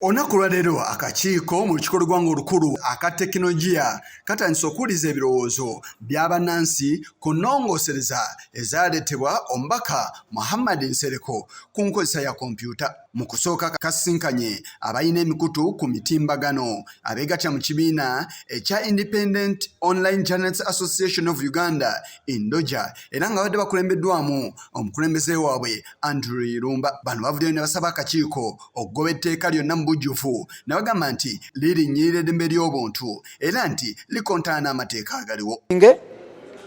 Onaku leero akakiiko mu lukiiko lw'eggwanga olukulu aka tekinologiya katandise okuwuliza ebirowoozo by'abannansi ku nnongoosereza ezaaleetebwa omubaka Muhammad Nsereko ku nkozesa ya kompyuta. Mu kusooka kasisinkanye abalina emikutu ku mitimbagano abeegatta mu kibiina ekya Independent Online Journalists Association of Uganda Indoja era nga badde bakulembeddwamu omukulembeze waabwe Andrew Irumba. Bano bavuddeyo ne basaba akakiiko okugoba etteeka lyonna mu bujjuvu ne bagamba nti lirinnyirira eddembe ly'obuntu era nti likontaana n'amateeka agaliwo.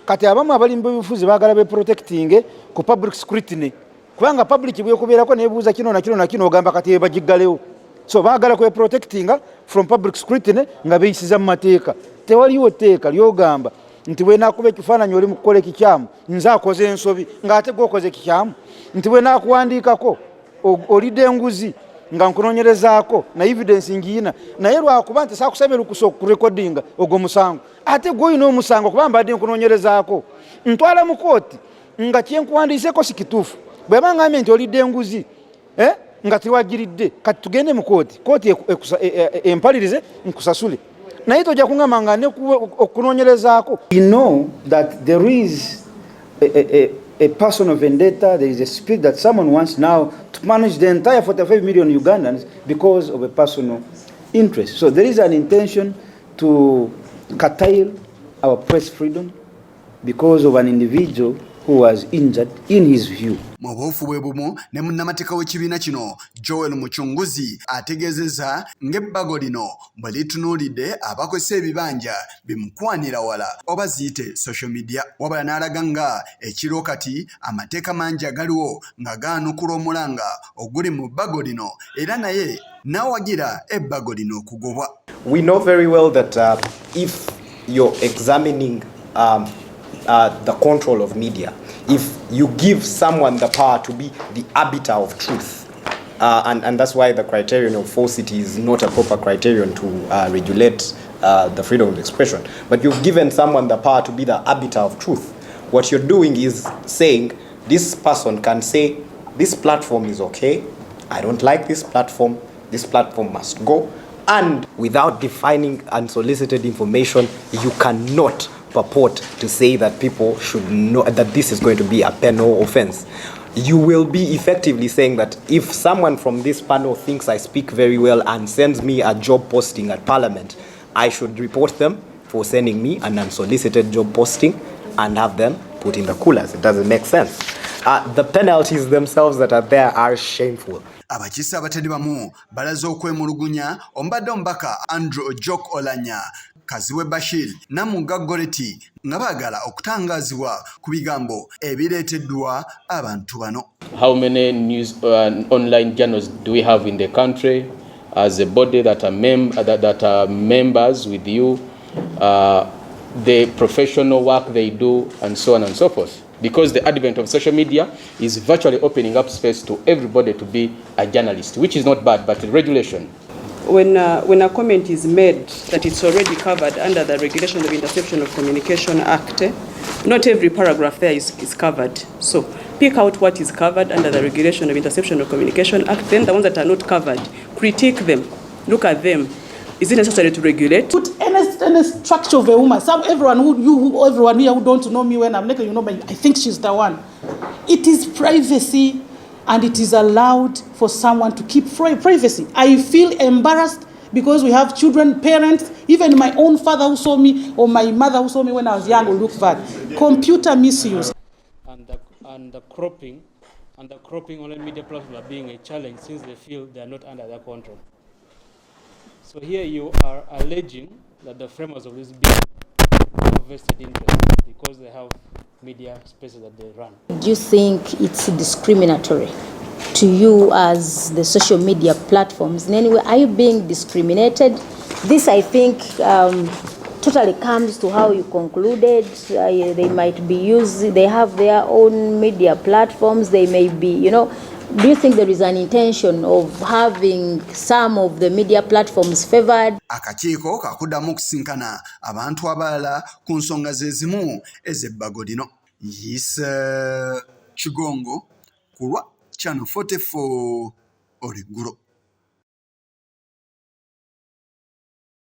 Kati abamu abalimba ebifuzi baagala beprotecting ku public scrutiny kubanga public bwekubeerako nebuuza kino na kino na kino ogamba kati bagiggalewo. So baagala kweprotecting from public scrutiny nga beeyisiza mu mateeka. Tewaliwo tteeka ly'ogamba nti bwe naakuba ekifaananyi oli mu kukola ekikyamu nze akoze ensobi ng'ate gwokoze ekikyamu, nti bwe naakuwandiikako olidde enguzi nga nkunoonyerezaako na evidence ngiyina naye lwakuba nti saakusabye lukusa okurekodinga ogwo musango ate gw'olina omusango kuba mbadde nkunoonyerezaako ntwala mu kooti nga kyenkuwandiiseeko si kituufu. Bwe bangambye nti olidde enguzi nga tiwagiridde kati tugende mu kooti empalirize nkusasule naye tojja kuŋŋamba nga okunoonyerezaako. You know that there is a personal vendetta, there is a spirit that someone wants now to manage the entire 45 million Ugandans because of a personal interest. So there is an intention to curtail our press freedom because of an individual who was injured in his view. Mu buufu bwe bumu ne munnamateeka w'ekibiina kino Joel Muchunguzi ategeezezza ng'ebbago lino bwe litunuulidde abakozesa ebibanja bimukwanira wala oba ziyite social media. Wabula n'alaga nga ekiro kati amateeka mangi agaliwo nga gaanukula omulanga oguli mu bbago lino era naye n'awagira ebbago lino okugobwa. We know very well that if you're examining the control of media, if you give someone the power to be the arbiter of truth, and that's why the criterion of falsity is not a proper criterion to regulate the freedom of expression, but you've given someone the power to be the arbiter of truth. What you're doing is saying this person can say this platform is okay, I don't like this platform must go, and without defining unsolicited information you cannot purport to say that people should know that this is going to be a penal offense. You will be effectively saying that if someone from this panel thinks I speak very well and sends me a job posting at Parliament, I should report them for sending me an unsolicited job posting and have them put in the coolers. It doesn't make sense. The penalties themselves that are there are shameful. Abakiise abatali bamu balaze okwemulugunya ombadde omubaka Andrew Ojok Olanya Kaziwe Bashir Namunga Goreti nga baagala okutangaazibwa ku bigambo ebireeteddwa abantu bano. How many news online journals do we have in the country as a body that are members with you, the professional work they do and so on and so forth? Because the advent of social media is virtually opening up space to everybody to be a journalist, which is not bad, but regulation. When a comment is made that it's already covered under the Regulation of Interception of Communication Act, not every paragraph there is covered. So pick out what is covered under the Regulation of Interception of Communication Act, then the ones that are not covered, critique them, look at them. Is it necessary to regulate? Put any structure of a woman. Everyone here who don't know me when I'm naked, you know, I think she's the one. It is privacy, and it is allowed for someone to keep privacy. I feel embarrassed because we have children, parents, even my own father who saw me or my mother who saw me when I was young will look bad. Computer misuse. And the cropping online media platforms are being a challenge since they feel they are not under their control. So here you are alleging that the framers of this bill have vested interest because they have media spaces that they run. Do you think it's discriminatory to you as the social media platforms? In any way, are you being discriminated? This, I think, totally comes to how you concluded. They might be used, they have their own media platforms, they may be, do you think there is an intention of having some of the media platforms favored? Akakiiko kakuddamu okusinkana abantu abalala ku nsonga ze zimu ez'ebbago lino. Kigongo ku lwa Channel 44 Oliguro.